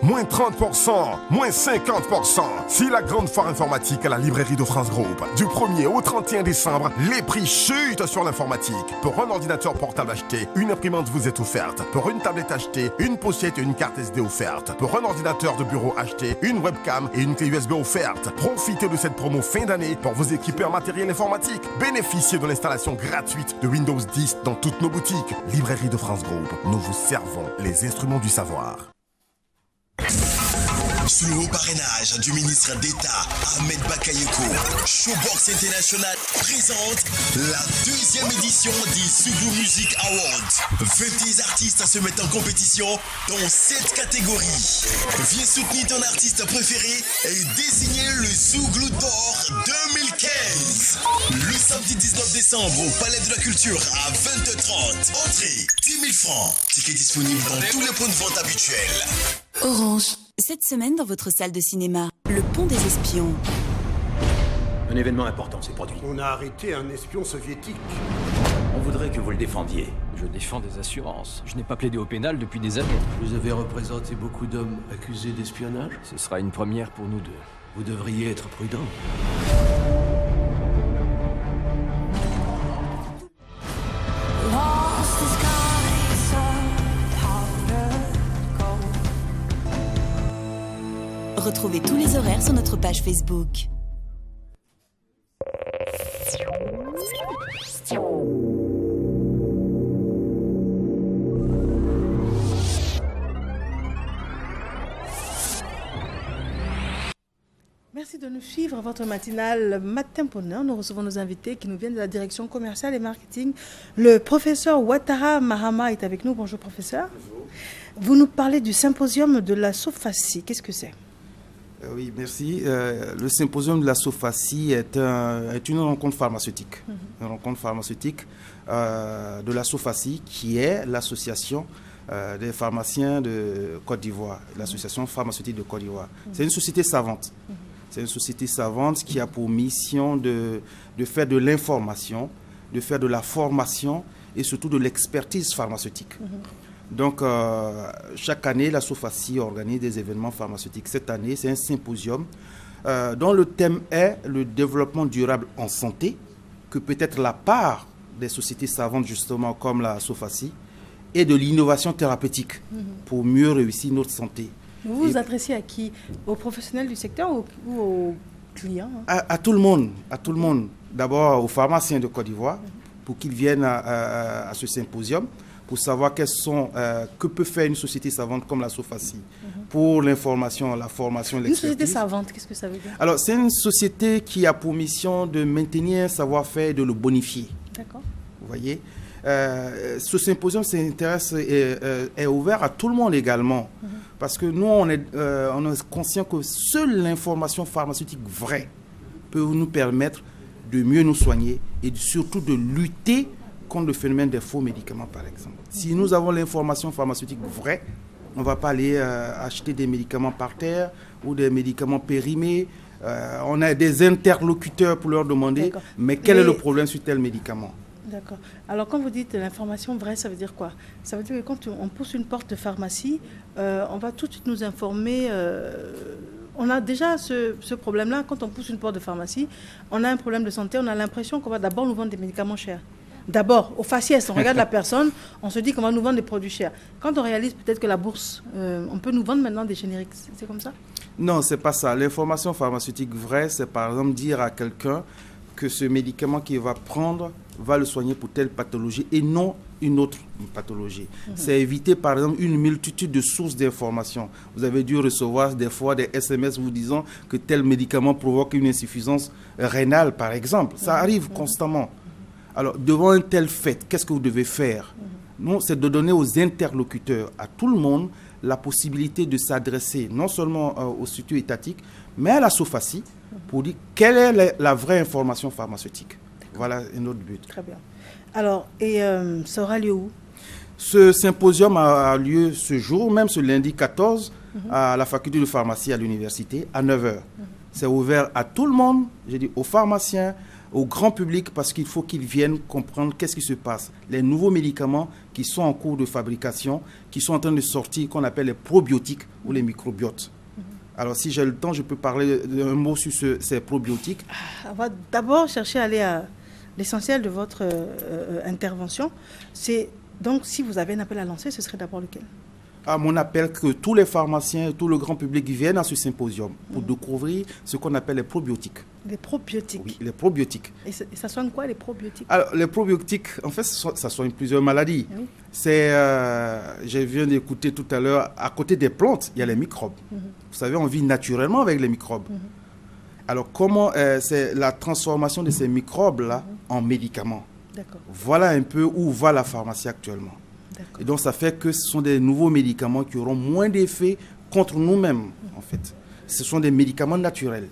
Moins 30%, moins 50%. C'est la grande foire informatique à la librairie de France Group. Du 1er au 31 décembre, les prix chutent sur l'informatique. Pour un ordinateur portable acheté, une imprimante vous est offerte. Pour une tablette achetée, une pochette et une carte SD offerte. Pour un ordinateur de bureau acheté, une webcam et une clé USB offerte. Profitez de cette promo fin d'année pour vous équiper en matériel informatique. Bénéficiez de l'installation gratuite de Windows 10 dans toutes nos boutiques. Librairie de France Group, nous vous servons les instruments du savoir. Sous le haut parrainage du ministre d'État Ahmed Bakayoko, Showbox International présente la 2e édition des Zouglou Music Awards. 20 artistes se mettent en compétition dans 7 catégories. Viens soutenir ton artiste préféré et désigner le Zouglou d'or 2015. Le samedi 19 décembre au Palais de la Culture à 20h30. Entrée 10 000 francs. Ticket disponible dans tous les points de vente habituels. Orange. Cette semaine, dans votre salle de cinéma, Le Pont des Espions. Un événement important s'est produit. On a arrêté un espion soviétique. On voudrait que vous le défendiez. Je défends des assurances. Je n'ai pas plaidé au pénal depuis des années. Vous avez représenté beaucoup d'hommes accusés d'espionnage? Ce sera une première pour nous deux. Vous devriez être prudent. Retrouvez tous les horaires sur notre page Facebook. Merci de nous suivre. Votre matinale Matin Bonheur. Nous recevons nos invités qui nous viennent de la direction commerciale et marketing. Le professeur Ouattara Mahama est avec nous. Bonjour professeur. Bonjour. Vous nous parlez du symposium de la SOFACI. Qu'est-ce que c'est? Oui, merci. Le symposium de la SOFACI est une rencontre pharmaceutique. Une rencontre pharmaceutique de la SOFACI, qui est l'association des pharmaciens de Côte d'Ivoire, l'association pharmaceutique de Côte d'Ivoire. C'est une société savante. C'est une société savante qui a pour mission de faire de l'information, de faire de la formation et surtout de l'expertise pharmaceutique. Donc, chaque année, la SOFACI organise des événements pharmaceutiques. Cette année, c'est un symposium dont le thème est le développement durable en santé, que peut être la part des sociétés savantes, justement, comme la SOFACI, et de l'innovation thérapeutique pour mieux réussir notre santé. Vous vous adressez à qui? Aux professionnels du secteur ou aux clients? À tout le monde. À tout le monde. D'abord aux pharmaciens de Côte d'Ivoire, pour qu'ils viennent à ce symposium, pour savoir que peut faire une société savante comme la SOFACI pour l'information, la formation, l'expertise. Une société savante, qu'est-ce que ça veut dire? Alors, c'est une société qui a pour mission de maintenir un savoir-faire et de le bonifier. D'accord. Vous voyez, ce symposium est ouvert à tout le monde également. Parce que nous, on est conscient que seule l'information pharmaceutique vraie peut nous permettre de mieux nous soigner et surtout de lutter contre le phénomène des faux médicaments, par exemple. Si nous avons l'information pharmaceutique vraie, on ne va pas aller acheter des médicaments par terre ou des médicaments périmés. On a des interlocuteurs pour leur demander, mais quel est le problème sur tel médicament? D'accord. Alors, quand vous dites l'information vraie, ça veut dire quoi? Ça veut dire que quand on pousse une porte de pharmacie, on va tout de suite nous informer. On a déjà ce problème-là. Quand on pousse une porte de pharmacie, on a un problème de santé, on a l'impression qu'on va d'abord nous vendre des médicaments chers. D'abord, au faciès, on regarde la personne, on se dit qu'on va nous vendre des produits chers. Quand on réalise peut-être que la bourse, on peut nous vendre maintenant des génériques. C'est comme ça? Non, c'est pas ça. L'information pharmaceutique vraie, c'est par exemple dire à quelqu'un que ce médicament qu'il va prendre va le soigner pour telle pathologie et non une autre pathologie. C'est éviter par exemple une multitude de sources d'informations. Vous avez dû recevoir des fois des SMS vous disant que tel médicament provoque une insuffisance rénale par exemple. Ça arrive constamment. Alors devant un tel fait, qu'est-ce que vous devez faire? Non, c'est de donner aux interlocuteurs, à tout le monde, la possibilité de s'adresser non seulement aux structures étatiques, mais à la SOFACI pour dire quelle est la vraie information pharmaceutique. Voilà notre but. Très bien. Alors, et ça aura lieu où? Ce symposium a lieu ce jour, même ce lundi 14, à la faculté de pharmacie à l'université, à 9h. C'est ouvert à tout le monde, j'ai dit aux pharmaciens, au grand public, parce qu'il faut qu'ils viennent comprendre qu'est-ce qui se passe. Les nouveaux médicaments qui sont en cours de fabrication, qui sont en train de sortir, qu'on appelle les probiotiques ou les microbiotes. Alors, si j'ai le temps, je peux parler d'un mot sur ces probiotiques. On va d'abord chercher à aller à l'essentiel de votre intervention. C'est donc, si vous avez un appel à lancer, ce serait d'abord lequel? À mon appel, que tous les pharmaciens et tout le grand public viennent à ce symposium pour découvrir ce qu'on appelle les probiotiques. Les probiotiques? Oui, les probiotiques. Et ça soigne quoi, les probiotiques? Alors, les probiotiques, en fait, ça soigne plusieurs maladies. Oui. C'est, je viens d'écouter tout à l'heure, à côté des plantes, il y a les microbes. Vous savez, on vit naturellement avec les microbes. Alors, comment c'est la transformation de ces microbes-là en médicaments? Voilà un peu où va la pharmacie actuellement. Et donc, ça fait que ce sont des nouveaux médicaments qui auront moins d'effet contre nous-mêmes, en fait. Ce sont des médicaments naturels.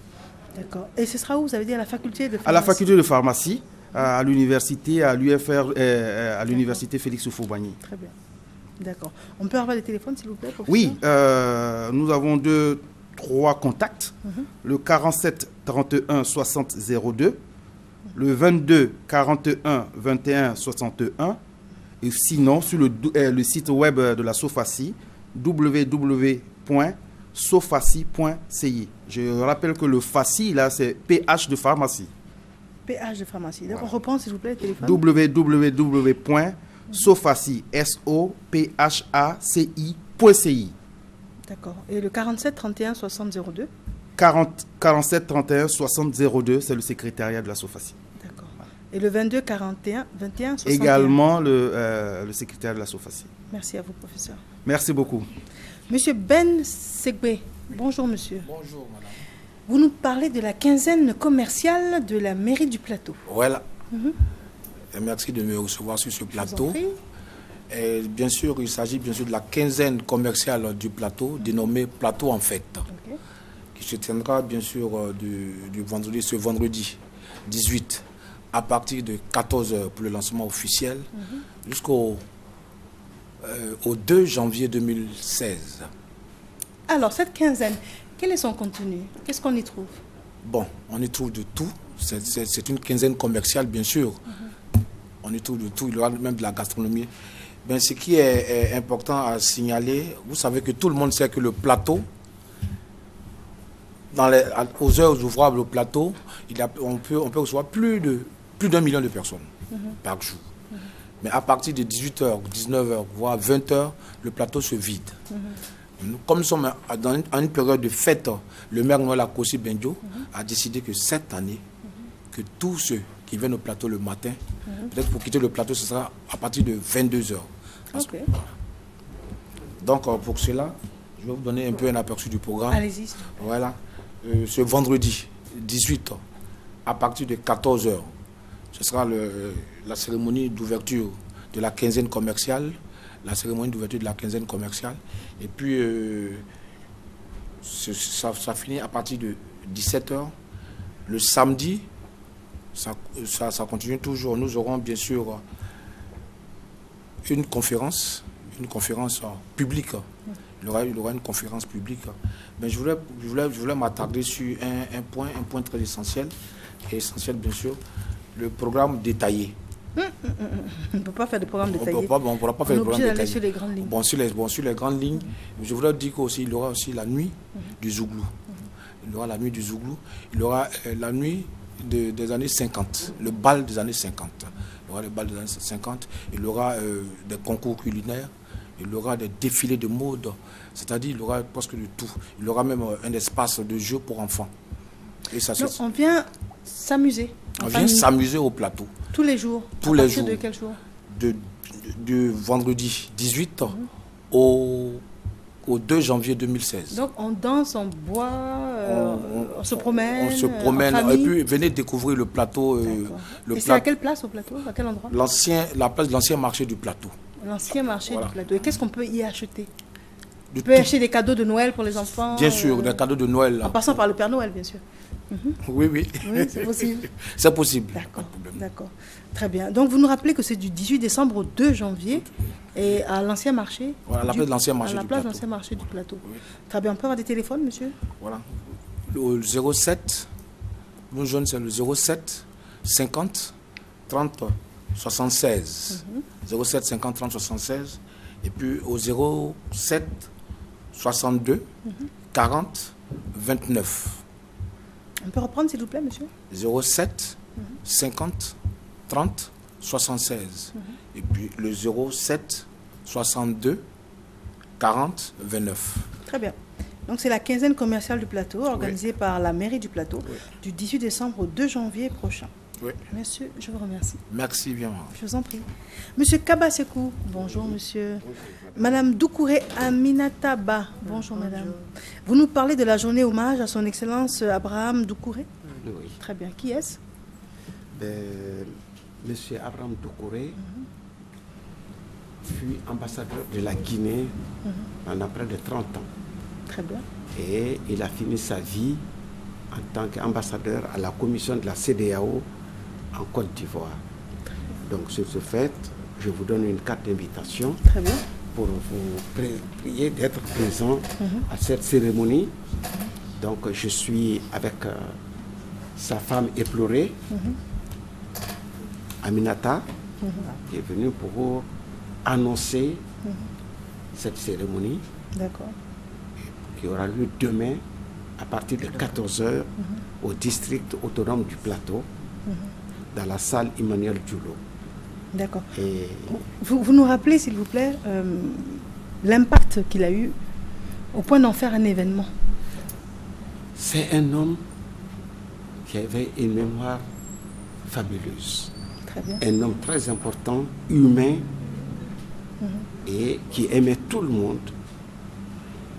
D'accord. Et ce sera où, vous avez dit, à la faculté de pharmacie? À la faculté de pharmacie, à l'université, à l'UFR, à l'université Félix Houphouët-Boigny. Très bien. D'accord. On peut avoir des téléphones, s'il vous plaît, professeur? Oui, nous avons 3 contacts. Le 47 31 60 02, le 22 41 21 61, et sinon sur le site web de la SOFACI, www.sofaci.ci. Je rappelle que le FACI, là, c'est PH de pharmacie. PH de pharmacie. Donc, on reprend, s'il vous plaît, le téléphone. www.sofaci.ci. D'accord. Et le 47 31 60 02? 47 31 60 02, c'est le secrétariat de la SOFACI. D'accord. Et le 22 41 21 61? Également le secrétaire de la SOFACI. Merci à vous, professeur. Merci beaucoup. Monsieur Ben Segbe, bonjour monsieur. Bonjour madame. Vous nous parlez de la quinzaine commerciale de la mairie du plateau. Voilà. Et merci de me recevoir sur ce plateau. Et bien sûr, il s'agit bien sûr de la quinzaine commerciale du plateau, dénommée Plateau en Fête, qui se tiendra bien sûr ce vendredi 18, à partir de 14h pour le lancement officiel, jusqu'au 2 janvier 2016. Alors, cette quinzaine, quel est son contenu? Qu'est-ce qu'on y trouve? Bon, on y trouve de tout. C'est une quinzaine commerciale, bien sûr. On y trouve de tout. Il y aura même de la gastronomie. Ben, ce qui est important à signaler, vous savez que tout le monde sait que le plateau, aux heures ouvrables au plateau, on peut recevoir plus d'1 million de personnes par jour. Mais à partir de 18h, 19h, voire 20h, le plateau se vide. Comme nous sommes dans une période de fête, le maire Noël Akossi Benjo a décidé que cette année, que tous ceux qui viennent au plateau le matin, peut-être pour quitter le plateau, ce sera à partir de 22h. Donc pour cela, je vais vous donner un peu un aperçu du programme. Allez-y. Voilà. Ce vendredi 18, à partir de 14h, ce sera la cérémonie d'ouverture de la quinzaine commerciale. La cérémonie d'ouverture de la quinzaine commerciale. Et puis, ça finit à partir de 17h. Le samedi, ça continue toujours. Nous aurons bien sûr une conférence publique. Il y aura une conférence publique. Mais je voulais m'attarder sur un point très essentiel, bien sûr, le programme détaillé. On ne peut pas faire de programme détaillé. On ne pourra pas faire de programme détaillé. Sur les grandes lignes. Sur les grandes lignes, je voudrais dire qu'il y aura aussi la nuit du Zouglou. Il y aura la nuit du Zouglou. Il y aura la nuit des années 50, le bal des années 50. Il y aura le bal des années 50. Il y aura des concours culinaires. Il y aura des défilés de mode. C'est-à-dire il y aura presque de tout. Il y aura même un espace de jeu pour enfants. Et ça, donc on vient s'amuser. On vient s'amuser au plateau. Tous les jours. Tous les jours. De quel jour? Du vendredi 18 au 2 janvier 2016. Donc on danse, on boit, on se promène. On se promène. Et puis venez découvrir le plateau. Et c'est à quelle place au plateau? À quel endroit? La place de l'ancien marché du plateau. L'ancien marché du plateau. Et qu'est-ce qu'on peut y acheter? On peut acheter des cadeaux de Noël pour les enfants? Bien sûr, des cadeaux de Noël. En passant par le Père Noël, bien sûr. Oui, oui. Oui, c'est possible. C'est possible. D'accord. Très bien. Donc, vous nous rappelez que c'est du 18 décembre au 2 janvier et à l'ancien marché. Voilà, à la place de l'ancien marché du plateau. À la place de l'ancien marché du plateau. Oui. Très bien. On peut avoir des téléphones, monsieur? Voilà. Le 07, mon jeune, c'est le 07 50 30 76. 07 50 30 76. Et puis au 07 62 40 29. On peut reprendre, s'il vous plaît, monsieur? 07 50 30 76. Et puis le 07 62 40 29. Très bien. Donc c'est la quinzaine commerciale du plateau, organisée par la mairie du plateau, du 18 décembre au 2 janvier prochain. Oui. Monsieur, je vous remercie. Merci bien. Je vous en prie. Monsieur Kabasekou, bonjour monsieur. Madame Doucouré Aminataba, bonjour madame. Vous nous parlez de la journée hommage à son excellence Abraham Doucouré? Oui. Très bien. Qui est-ce? Monsieur Abraham Doucouré fut ambassadeur de la Guinée pendant près de 30 ans. Très bien. Et il a fini sa vie en tant qu'ambassadeur à la commission de la CEDEAO en Côte d'Ivoire. Donc sur ce fait, je vous donne une carte d'invitation pour vous prier d'être présent à cette cérémonie. Donc je suis avec sa femme éplorée, Aminata, qui est venue pour annoncer cette cérémonie. D'accord. Qui aura lieu demain à partir de 14h au district autonome du Plateau, dans la salle Emmanuel Djoulot. D'accord. Vous nous rappelez, s'il vous plaît, l'impact qu'il a eu au point d'en faire un événement? C'est un homme qui avait une mémoire fabuleuse. Très bien. Un homme très important, humain, et qui aimait tout le monde,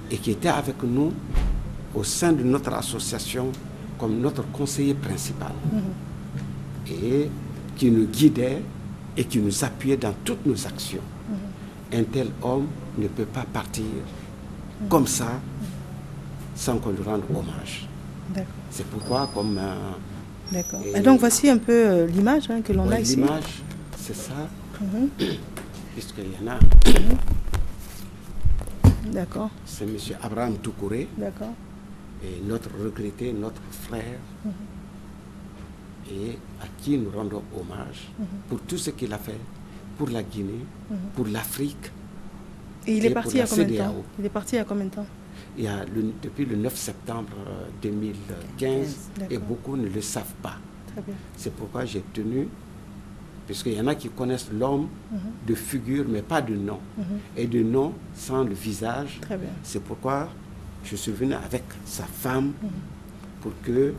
et qui était avec nous au sein de notre association comme notre conseiller principal, et qui nous guidait et qui nous appuyait dans toutes nos actions. Un tel homme ne peut pas partir comme ça sans qu'on lui rende hommage. C'est pourquoi comme... D'accord. Et donc voici un peu l'image que l'on a ici. L'image, c'est ça, puisqu'il y en a... D'accord. C'est M. Abraham Doucouré. D'accord. Et notre regretté, notre frère, et à qui nous rendons hommage pour tout ce qu'il a fait pour la Guinée, pour l'Afrique. Et il est parti il y a combien de temps? Il est parti il y a combien de temps? Depuis le 9 septembre 2015, et beaucoup ne le savent pas. Très bien. C'est pourquoi j'ai tenu, puisqu'il y en a qui connaissent l'homme de figure, mais pas de nom. Et de nom sans le visage. Très bien. C'est pourquoi je suis venu avec sa femme pour que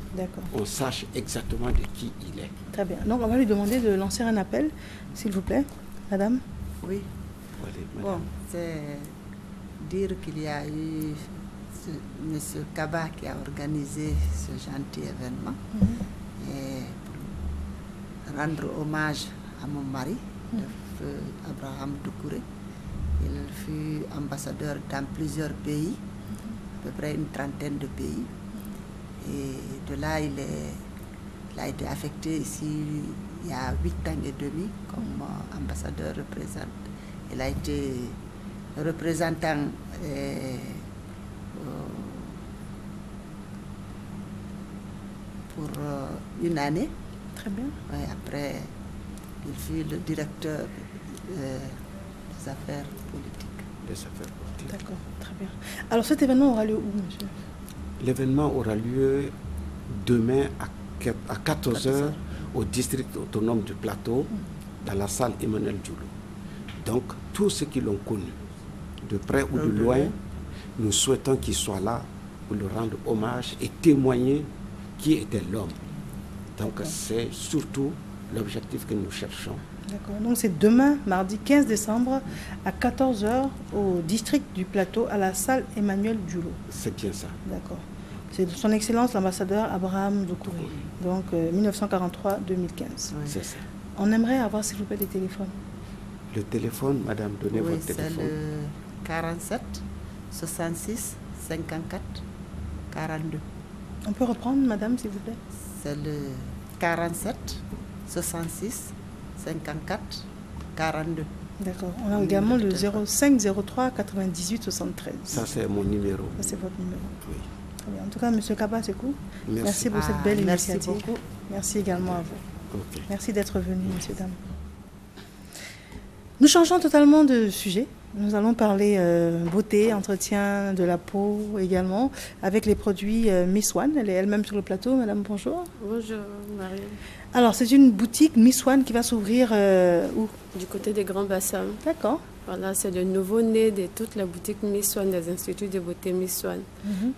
on sache exactement de qui il est. Très bien. Donc on va lui demander de lancer un appel, s'il vous plaît, madame. Oui. Bon, c'est dire qu'il y a eu M. Kaba qui a organisé ce gentil événement. Et pour rendre hommage à mon mari, le feu Abraham Doucouré. Il fut ambassadeur dans plusieurs pays, à peu près une trentaine de pays. Et de là, il a été affecté ici il y a 8 ans et demi comme ambassadeur représentant. Il a été représentant pour une année. Très bien. Ouais, après, il fut le directeur des affaires politiques. Des affaires politiques. D'accord, très bien. Alors cet événement aura lieu où, monsieur? L'événement aura lieu demain à 14h au district autonome du Plateau, dans la salle Emmanuel Djoulot. Donc, tous ceux qui l'ont connu, de près ou de loin, nous souhaitons qu'ils soient là pour lui rendre hommage et témoigner qui était l'homme. Donc, c'est surtout l'objectif que nous cherchons. D'accord. Donc, c'est demain, mardi 15 décembre, à 14h, au district du Plateau, à la salle Emmanuel Djoulot. C'est bien ça. D'accord. C'est son Excellence l'ambassadeur Abraham Doucouré. Donc, 1943-2015. C'est ça. On aimerait avoir, s'il vous plaît, des téléphones. Le téléphone, madame, donnez votre téléphone. C'est le 47 66 54 42. On peut reprendre, madame, s'il vous plaît? C'est le 47 66 54 42. D'accord. On a également le 05 03 98 73. Ça, c'est mon numéro. Ça, c'est votre numéro. Oui. Très bien. En tout cas, M. Kaba, c'est cool. Merci pour cette belle initiative. Merci beaucoup. Merci également à vous. Ok. Merci d'être venu, messieurs, dames. Nous changeons totalement de sujet. Nous allons parler beauté, entretien de la peau également, avec les produits Miss One. Elle est elle-même sur le plateau. Madame, bonjour. Bonjour, Marie. Alors, c'est une boutique Miss One qui va s'ouvrir où? Du côté des Grands Bassins. D'accord. Voilà, c'est le nouveau-né de toute la boutique Miss One, des instituts de beauté Miss One.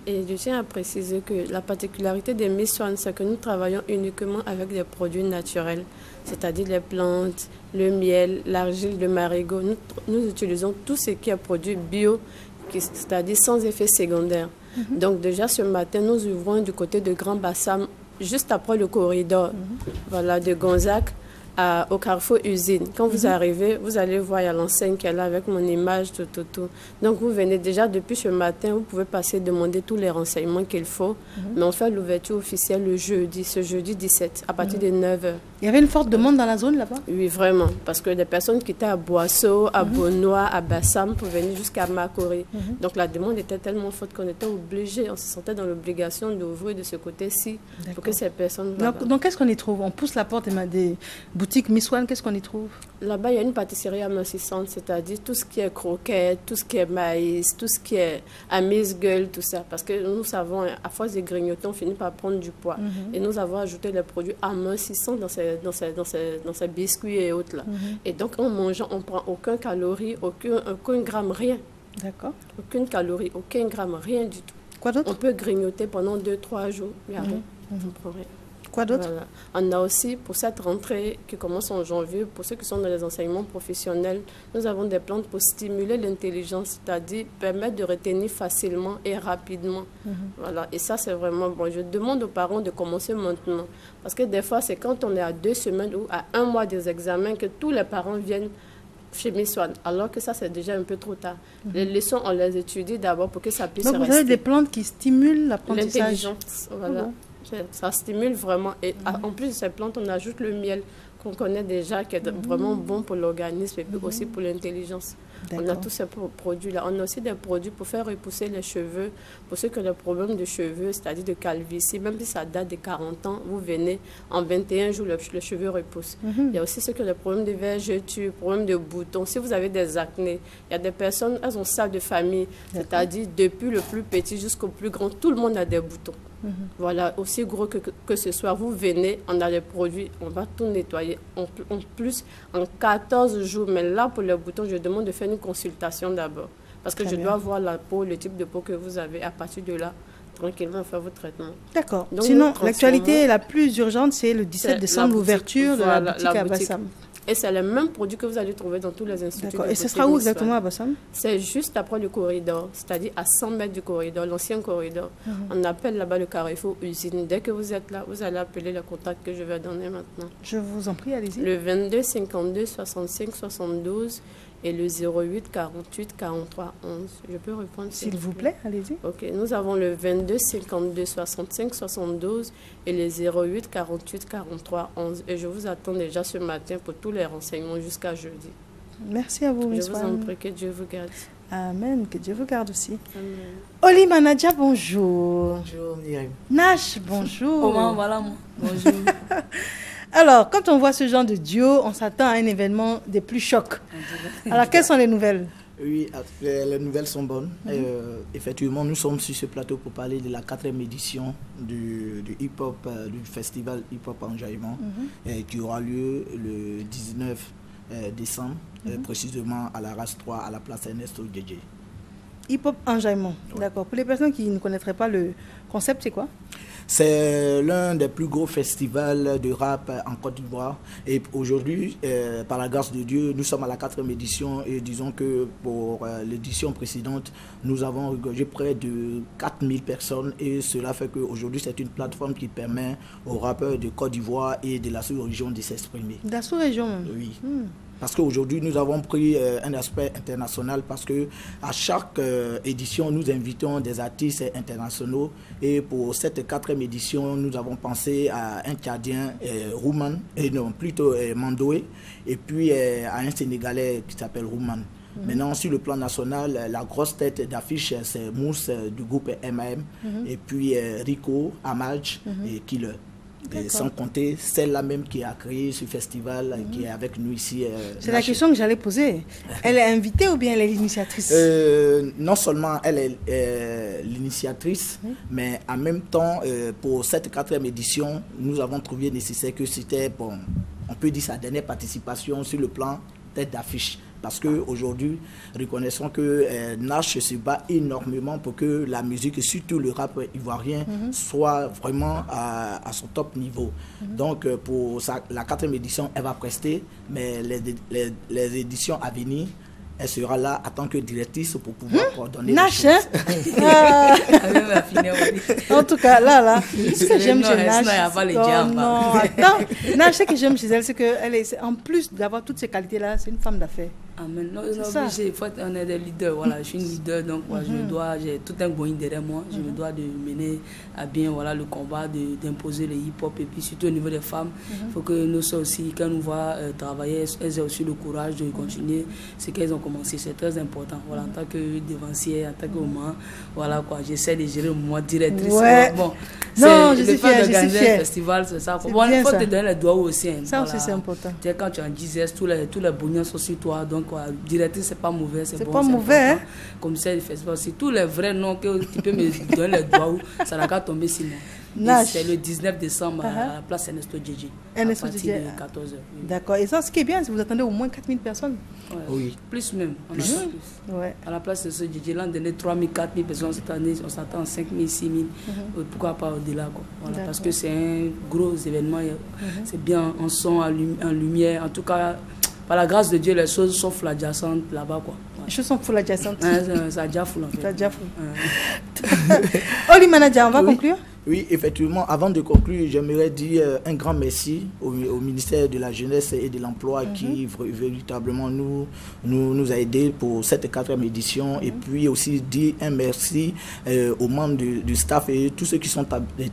Et je tiens à préciser que la particularité des Miss One, c'est que nous travaillons uniquement avec des produits naturels, c'est-à-dire les plantes, le miel, l'argile de marigot. Nous utilisons tout ce qui est produit bio, c'est-à-dire sans effet secondaire. Donc déjà ce matin, nous ouvrons du côté de Grand Bassam, juste après le corridor voilà, de Gonzague, au Carrefour Usine. Quand vous arrivez, vous allez voir, il y a l'enseigne qui est là avec mon image, tout. Donc vous venez déjà depuis ce matin, vous pouvez passer demander tous les renseignements qu'il faut. Mais on fait l'ouverture officielle le jeudi, ce jeudi 17, à partir de 9h. Il y avait une forte demande dans la zone là-bas? Oui, vraiment. Parce que des personnes qui étaient à Boisseau, à Beaunois, à Bassam, pour venir jusqu'à Makori. Donc la demande était tellement forte qu'on était obligé, on se sentait dans l'obligation d'ouvrir de ce côté-ci pour que ces personnes... Donc qu'est-ce qu'on y trouve? On pousse la porte des boutiques Miss One, qu'est-ce qu'on y trouve? Là-bas, il y a une pâtisserie amincissante, c'est-à-dire tout ce qui est croquettes, tout ce qui est maïs, tout ce qui est amuse-gueule, tout ça. Parce que nous savons, à force de grignoter, on finit par prendre du poids. Et nous avons ajouté les produits amincissants dans ces biscuits et autres là. Et donc, en mangeant, on ne prend aucun calorie, aucun gramme, rien. D'accord. Aucune calorie, aucun gramme, rien du tout. Quoi d'autre? On peut grignoter pendant 2-3 jours, il n'y a rien. On ne prend rien. Quoi d'autre? Voilà. On a aussi, pour cette rentrée qui commence en janvier, pour ceux qui sont dans les enseignements professionnels, nous avons des plantes pour stimuler l'intelligence, c'est-à-dire permettre de retenir facilement et rapidement. Voilà. Et ça, c'est vraiment bon. Je demande aux parents de commencer maintenant. Parce que des fois, c'est quand on est à 2 semaines ou à 1 mois des examens que tous les parents viennent chez Miss One, alors que ça, c'est déjà un peu trop tard. Les leçons, on les étudie d'abord pour que ça puisse Donc, rester. vous avez des plantes qui stimulent l'apprentissage? L'intelligence, voilà. Ça stimule vraiment. Et en plus de ces plantes, on ajoute le miel qu'on connaît déjà, qui est vraiment bon pour l'organisme et puis aussi pour l'intelligence. On a tous ces produits-là. On a aussi des produits pour faire repousser les cheveux. Pour ceux qui ont des problèmes de cheveux, c'est-à-dire de calvitie, même si ça date de 40 ans, vous venez, en 21 jours, le cheveu repousse. Il y a aussi ceux qui ont des problèmes de vergetures, problèmes de boutons. Si vous avez des acnés, il y a des personnes, elles ont ça de famille, c'est-à-dire depuis le plus petit jusqu'au plus grand, tout le monde a des boutons. Voilà, aussi gros que ce soit, vous venez, on a les produits, on va tout nettoyer. En plus, en 14 jours, mais là, pour les boutons, je demande de faire une consultation d'abord. Parce que je dois voir la peau, le type de peau que vous avez. À partir de là, tranquillement, faire votre traitement. D'accord. Sinon, l'actualité la plus urgente, c'est le 17 décembre, l'ouverture de la boutique à Bassam. Et c'est le même produit que vous allez trouver dans tous les instituts. D'accord. Et ce sera où exactement à Bassam? C'est juste après le corridor, c'est-à-dire à 100 mètres du corridor, l'ancien corridor. On appelle là-bas le Carrefour Usine. Dès que vous êtes là, vous allez appeler le contact que je vais donner maintenant. Je vous en prie, allez-y. Le 22 52 65 72 et le 08 48 43 11. Je peux répondre? S'il vous plaît, allez-y. Ok, nous avons le 22 52 65 72 et le 08 48 43 11. Et je vous attends déjà ce matin pour tous les renseignements jusqu'à jeudi. Merci à vous, Miss Je vous en prie, que Dieu vous garde. Amen, que Dieu vous garde aussi. Amen. Oli Manadia, bonjour. Bonjour, Myriam. Nash, bonjour. Comment voilà moi? Bonjour. Alors, quand on voit ce genre de duo, on s'attend à un événement des plus chocs. Alors, quelles sont les nouvelles? Oui, les nouvelles sont bonnes. Effectivement, nous sommes sur ce plateau pour parler de la 4e édition du hip-hop, du festival hip-hop Enjaillement, qui aura lieu le 19 décembre, précisément à la race 3, à la place Ernesto Djedje. Hip-hop Enjaillement, d'accord. Pour les personnes qui ne connaîtraient pas le concept, c'est quoi? C'est l'un des plus gros festivals de rap en Côte d'Ivoire. Et aujourd'hui, par la grâce de Dieu, nous sommes à la 4e édition. Et disons que pour l'édition précédente, nous avons regorgé près de 4000 personnes. Et cela fait qu'aujourd'hui, c'est une plateforme qui permet aux rappeurs de Côte d'Ivoire et de la sous-région de s'exprimer. De la sous-région même? Oui. Parce qu'aujourd'hui, nous avons pris un aspect international parce qu'à chaque édition, nous invitons des artistes internationaux. Et pour cette 4e édition, nous avons pensé à un Tchadien, Rouman, et non, plutôt Mandoé, et puis à un Sénégalais qui s'appelle Rouman. Maintenant, sur le plan national, la grosse tête d'affiche, c'est Mousse du groupe MAM, et puis Rico, Amadj et Killer. Et sans compter celle-là même qui a créé ce festival, qui est avec nous ici. C'est la question que j'allais poser. Elle est invitée ou bien elle est l'initiatrice? Non seulement elle est l'initiatrice, mais en même temps, pour cette 4e édition, nous avons trouvé nécessaire que c'était, bon, on peut dire sa dernière participation sur le plan tête d'affiche. Parce qu'aujourd'hui, reconnaissons que Nash se bat énormément pour que la musique, et surtout le rap ivoirien, soit vraiment à son top niveau. Donc, pour la 4e édition, elle va prester, mais les éditions à venir, elle sera là en tant que directrice pour pouvoir coordonner Nash, les choses. En tout cas, là, ce que j'aime chez Nash, non, attends, Nash, ce que j'aime chez elle, c'est qu'elle est, en plus d'avoir toutes ces qualités-là, c'est une femme d'affaires. Amen. Non, on est des leaders. Voilà, je suis une leader, donc j'ai tout un going derrière moi. Je me dois de mener à bien le combat, d'imposer le hip-hop. Et puis surtout au niveau des femmes, il faut que nous aussi, quand nous voient travailler, elles aient aussi le courage de continuer ce qu'elles ont commencé. C'est très important. Voilà, en tant que dévancière, en tant que maman, voilà quoi, j'essaie de gérer moi directrice. Ouais. Bon, non, je suis fière, je suis fière. Festival, c'est ça. Bon, il faut te donner les doigts aussi. Ça aussi, c'est important. Quand tu es en 10S, tous les bognons sont sur toi. Donc, directrice, c'est pas mauvais, c'est bon. Pas mauvais, hein? Comme ça, le festival, c'est tous les vrais noms que tu peux me donner les doigts, ça n'a qu'à tomber sur moi. C'est le 19 décembre à la place Ernesto Djedje. Ernesto à partir de 14h. Oui. D'accord. Et ça, ce qui est bien, c'est que vous attendez au moins 4000 personnes. Ouais. Oui. Plus même. Plus. Ouais. À la place Ernesto Djedje, l'an dernier, 3000, 4000 personnes. Cette année, on s'attend à 5000, 6000. Pourquoi pas au-delà, quoi. Voilà, parce que c'est un gros événement. C'est bien en son, en lumière. En tout cas, par la grâce de Dieu, les choses sont full adjacentes là-bas, quoi. Ouais. Les choses sont full adjacentes. Ça a déjà full, en fait. Ça a déjà full. Oli Manadia, on va conclure? Oui, effectivement, avant de conclure, j'aimerais dire un grand merci au ministère de la Jeunesse et de l'Emploi qui véritablement nous a aidés pour cette 4e édition et puis aussi dire un merci aux membres du staff et tous ceux qui sont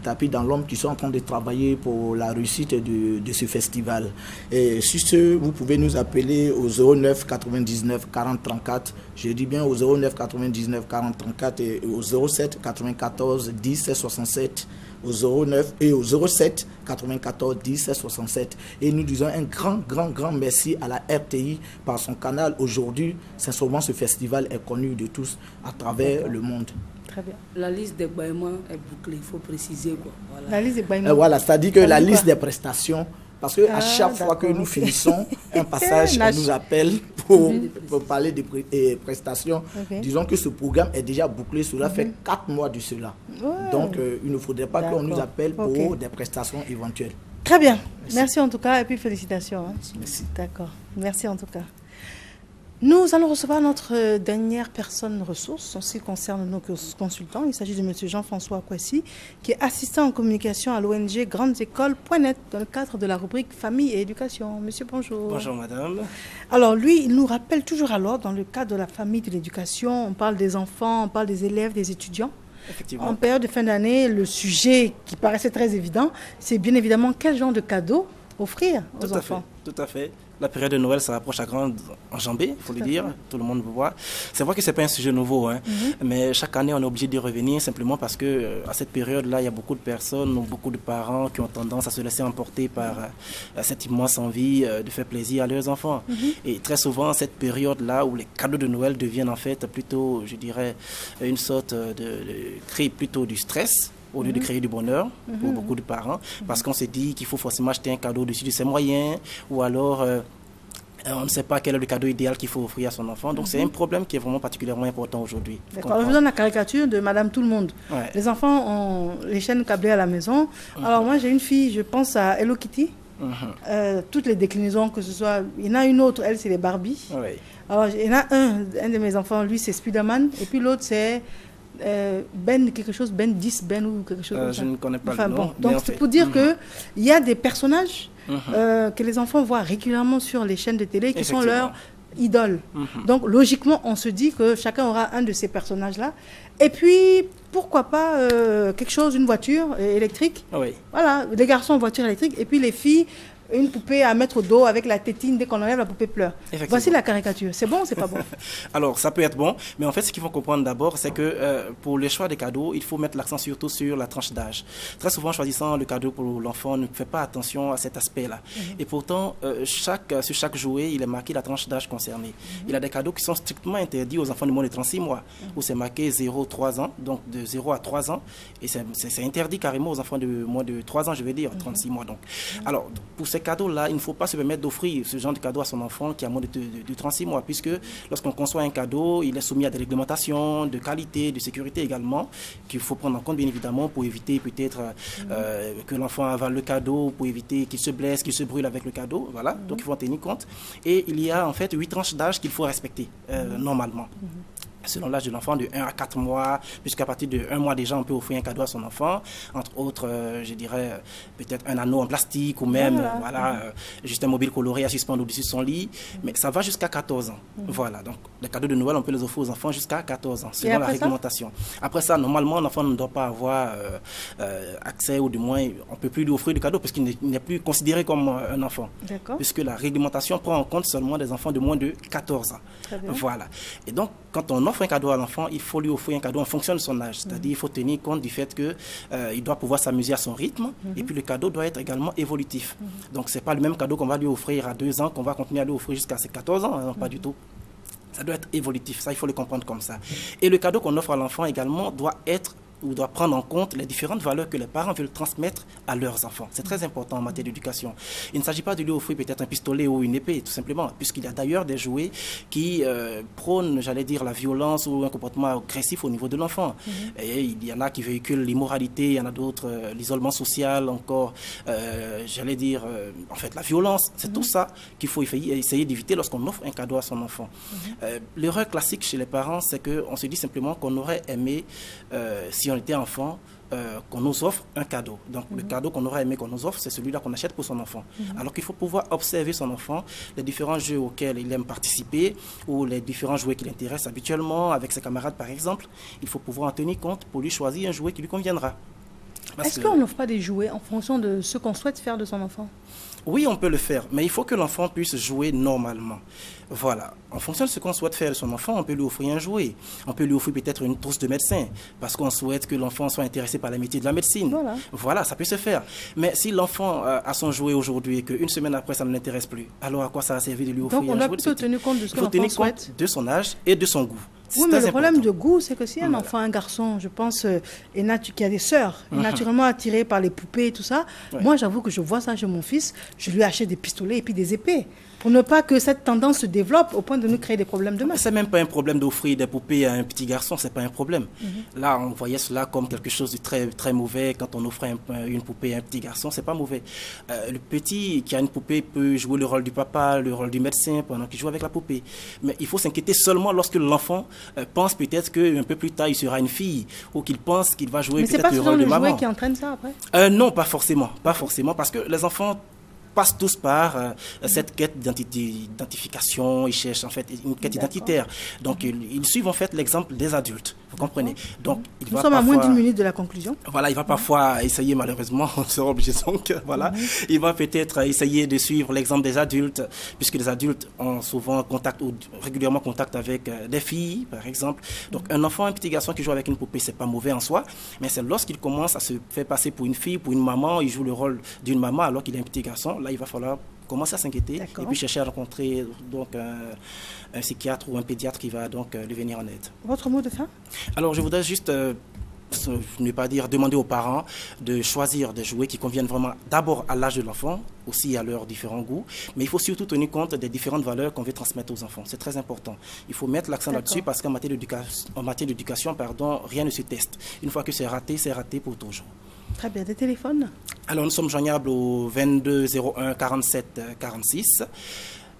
tapis dans l'ombre, qui sont en train de travailler pour la réussite de ce festival. Et sur ce, vous pouvez nous appeler au 09 99 40 34, je dis bien au 09 99 40 34 et au 07 94 10 67. Au 09 et au 07 94 10 67. Et nous disons un grand merci à la RTI par son canal. Aujourd'hui, sincèrement, ce festival est connu de tous à travers le monde. Très bien. La liste des bâillements est bouclée, il faut préciser, quoi. Voilà. La liste des bâillements. Voilà, c'est-à-dire que la liste des prestations. Parce qu'à chaque fois que nous finissons un passage, on nous appelle pour parler des prestations. Disons que ce programme est déjà bouclé, cela fait 4 mois de cela. Donc, il ne faudrait pas qu'on nous appelle pour des prestations éventuelles. Très bien. Merci en tout cas et puis félicitations. Hein. Merci. D'accord. Merci en tout cas. Nous allons recevoir notre dernière personne ressource en ce qui concerne nos consultants. Il s'agit de M. Jean-François Kwesi, qui est assistant en communication à l'ONG GrandesÉcoles.net dans le cadre de la rubrique Famille et Éducation. Monsieur, bonjour. Bonjour, madame. Alors, lui, il nous rappelle toujours alors, dans le cadre de la famille et de l'éducation, on parle des enfants, on parle des élèves, des étudiants. Effectivement. En période de fin d'année, le sujet qui paraissait très évident, c'est bien évidemment quel genre de cadeau offrir aux enfants. Tout à fait. La période de Noël, ça rapproche à grande enjambée, il faut le dire. Tout le monde veut voir. C'est vrai que ce n'est pas un sujet nouveau, hein, mais chaque année, on est obligé d'y revenir simplement parce que à cette période-là, il y a beaucoup de personnes, beaucoup de parents qui ont tendance à se laisser emporter par cette immense envie de faire plaisir à leurs enfants. Et très souvent, cette période-là où les cadeaux de Noël deviennent en fait plutôt, je dirais, une sorte de créer plutôt du stress au lieu de créer du bonheur pour beaucoup de parents, parce qu'on se dit qu'il faut forcément acheter un cadeau au-dessus de ses moyens, ou alors on ne sait pas quel est le cadeau idéal qu'il faut offrir à son enfant. Donc c'est un problème qui est vraiment particulièrement important aujourd'hui. D'accord. Je vous donne la caricature de Madame Tout-le-Monde. Ouais. Les enfants ont les chaînes câblées à la maison. Alors moi j'ai une fille, je pense à Hello Kitty. Toutes les déclinaisons, que ce soit... Il y en a une autre, elle c'est les Barbie. Alors il y en a un de mes enfants, lui c'est Spiderman, et puis l'autre c'est... Ben quelque chose, Ben 10, Ben ou quelque chose comme ça. Je ne connais pas le nom. Bon. Donc c'est pour dire qu'il y a des personnages que les enfants voient régulièrement sur les chaînes de télé qui sont leurs idoles. Donc logiquement on se dit que chacun aura un de ces personnages-là. Et puis pourquoi pas quelque chose, une voiture électrique. Voilà, les garçons en voiture électrique et puis les filles une poupée à mettre au dos avec la tétine, dès qu'on enlève la poupée pleure. Voici la caricature. C'est bon ou c'est pas bon? Alors, ça peut être bon, mais en fait, ce qu'il faut comprendre d'abord, c'est que pour les choix des cadeaux, il faut mettre l'accent surtout sur la tranche d'âge. Très souvent, choisissant le cadeau pour l'enfant, on ne fait pas attention à cet aspect-là. Et pourtant, sur chaque jouet, il est marqué la tranche d'âge concernée. Il y a des cadeaux qui sont strictement interdits aux enfants de moins de 36 mois, où c'est marqué 0-3 ans, donc de 0 à 3 ans, et c'est interdit carrément aux enfants de moins de 3 ans, je vais dire, 36 mois. Donc. Alors, pour ces cadeaux-là, il ne faut pas se permettre d'offrir ce genre de cadeau à son enfant qui a moins de 36 mois, puisque lorsqu'on conçoit un cadeau, il est soumis à des réglementations de qualité, de sécurité également, qu'il faut prendre en compte, bien évidemment, pour éviter peut-être que l'enfant avale le cadeau, pour éviter qu'il se blesse, qu'il se brûle avec le cadeau. Voilà, donc il faut en tenir compte. Et il y a en fait 8 tranches d'âge qu'il faut respecter normalement. Selon l'âge de l'enfant, de 1 à 4 mois, puisqu'à partir de 1 mois déjà, on peut offrir un cadeau à son enfant, entre autres, je dirais, peut-être un anneau en plastique ou même, juste un mobile coloré à suspendre au-dessus de son lit, mais ça va jusqu'à 14 ans. Voilà, donc les cadeaux de Noël, on peut les offrir aux enfants jusqu'à 14 ans, selon la réglementation. Après ça, normalement, l'enfant ne doit pas avoir accès, ou du moins, on ne peut plus lui offrir de cadeaux, parce qu'il n'est plus considéré comme un enfant. Puisque la réglementation prend en compte seulement des enfants de moins de 14 ans. Voilà. Et donc, quand on offre un cadeau à l'enfant, il faut lui offrir un cadeau en fonction de son âge. C'est-à-dire il faut tenir compte du fait qu'il doit pouvoir s'amuser à son rythme, et puis le cadeau doit être également évolutif. Donc ce n'est pas le même cadeau qu'on va lui offrir à 2 ans, qu'on va continuer à lui offrir jusqu'à ses 14 ans, non, pas du tout. Ça doit être évolutif, ça il faut le comprendre comme ça. Et le cadeau qu'on offre à l'enfant également doit être ou doit prendre en compte les différentes valeurs que les parents veulent transmettre à leurs enfants. C'est très important en matière d'éducation. Il ne s'agit pas de lui offrir peut-être un pistolet ou une épée, tout simplement, puisqu'il y a d'ailleurs des jouets qui prônent, j'allais dire, la violence ou un comportement agressif au niveau de l'enfant. Et il y en a qui véhiculent l'immoralité, il y en a d'autres, l'isolement social, encore, j'allais dire, en fait, la violence. C'est tout ça qu'il faut essayer d'éviter lorsqu'on offre un cadeau à son enfant. L'erreur classique chez les parents, c'est qu'on se dit simplement qu'on aurait aimé, si on était enfant, qu'on nous offre un cadeau. Donc le cadeau qu'on aurait aimé qu'on nous offre, c'est celui-là qu'on achète pour son enfant. Alors qu'il faut pouvoir observer son enfant, les différents jeux auxquels il aime participer, ou les différents jouets qui l'intéressent habituellement, avec ses camarades par exemple. Il faut pouvoir en tenir compte pour lui choisir un jouet qui lui conviendra. Est-ce qu'on n'offre pas des jouets en fonction de ce qu'on souhaite faire de son enfant? Oui, on peut le faire, mais il faut que l'enfant puisse jouer normalement. Voilà. En fonction de ce qu'on souhaite faire de son enfant, on peut lui offrir un jouet. On peut lui offrir peut-être une trousse de médecin, parce qu'on souhaite que l'enfant soit intéressé par les métiers de la médecine. Voilà, ça peut se faire. Mais si l'enfant a son jouet aujourd'hui et qu'une semaine après, ça ne l'intéresse plus, alors à quoi ça a servi de lui offrir un jouet? Donc on doit plutôt tenir compte de ce que l'enfant souhaite. Il faut tenir compte de son âge et de son goût. Oui, mais le problème de goût, c'est que si un enfant, un garçon, je pense, qui a des sœurs, est naturellement attiré par les poupées et tout ça, moi j'avoue que je vois ça chez mon fils, je lui achète des pistolets et puis des épées. Pour ne pas que cette tendance se développe au point de nous créer des problèmes demain. C'est même pas un problème d'offrir des poupées à un petit garçon, c'est pas un problème. Là, on voyait cela comme quelque chose de très, très mauvais. Quand on offrait une poupée à un petit garçon, c'est pas mauvais. Le petit qui a une poupée peut jouer le rôle du papa, le rôle du médecin pendant qu'il joue avec la poupée. Mais il faut s'inquiéter seulement lorsque l'enfant pense peut-être qu'un peu plus tard, il sera une fille, ou qu'il pense qu'il va jouer peut-être le rôle de maman. Mais c'est pas le jouet qui entraîne ça après? Non, pas forcément. Pas forcément, parce que les enfants passent tous par cette quête d'identification, ils cherchent en fait une quête identitaire. Donc ils suivent en fait l'exemple des adultes, vous comprenez. Donc nous sommes à moins d'1 minute de la conclusion. Voilà, il va parfois essayer, malheureusement, on sera obligé donc, voilà, il va peut-être essayer de suivre l'exemple des adultes, puisque les adultes ont souvent contact ou régulièrement contact avec des filles, par exemple. Donc un enfant, un petit garçon qui joue avec une poupée, c'est pas mauvais en soi, mais c'est lorsqu'il commence à se faire passer pour une fille, pour une maman, il joue le rôle d'une maman alors qu'il est un petit garçon. Là, il va falloir commencer à s'inquiéter et puis chercher à rencontrer donc un psychiatre ou un pédiatre qui va donc lui venir en aide. Votre mot de fin? Alors, je voudrais juste ne pas dire demander aux parents de choisir des jouets qui conviennent vraiment d'abord à l'âge de l'enfant, aussi à leurs différents goûts, mais il faut surtout tenir compte des différentes valeurs qu'on veut transmettre aux enfants. C'est très important. Il faut mettre l'accent là-dessus parce qu'en matière d'éducation, rien ne se teste. Une fois que c'est raté pour toujours. Très bien. Des téléphones? Alors, nous sommes joignables au 22 01 47 46.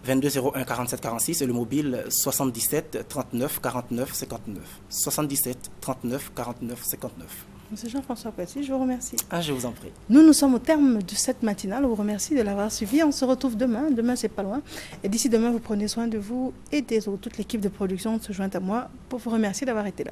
22 01 47 46 et le mobile 77 39 49 59. 77 39 49 59. Monsieur Jean-François Poissy, je vous remercie. Je vous en prie. Nous sommes au terme de cette matinale. On vous remercie de l'avoir suivi. On se retrouve demain. Demain, c'est pas loin. Et d'ici demain, vous prenez soin de vous et des autres. Toute l'équipe de production se joint à moi pour vous remercier d'avoir été là.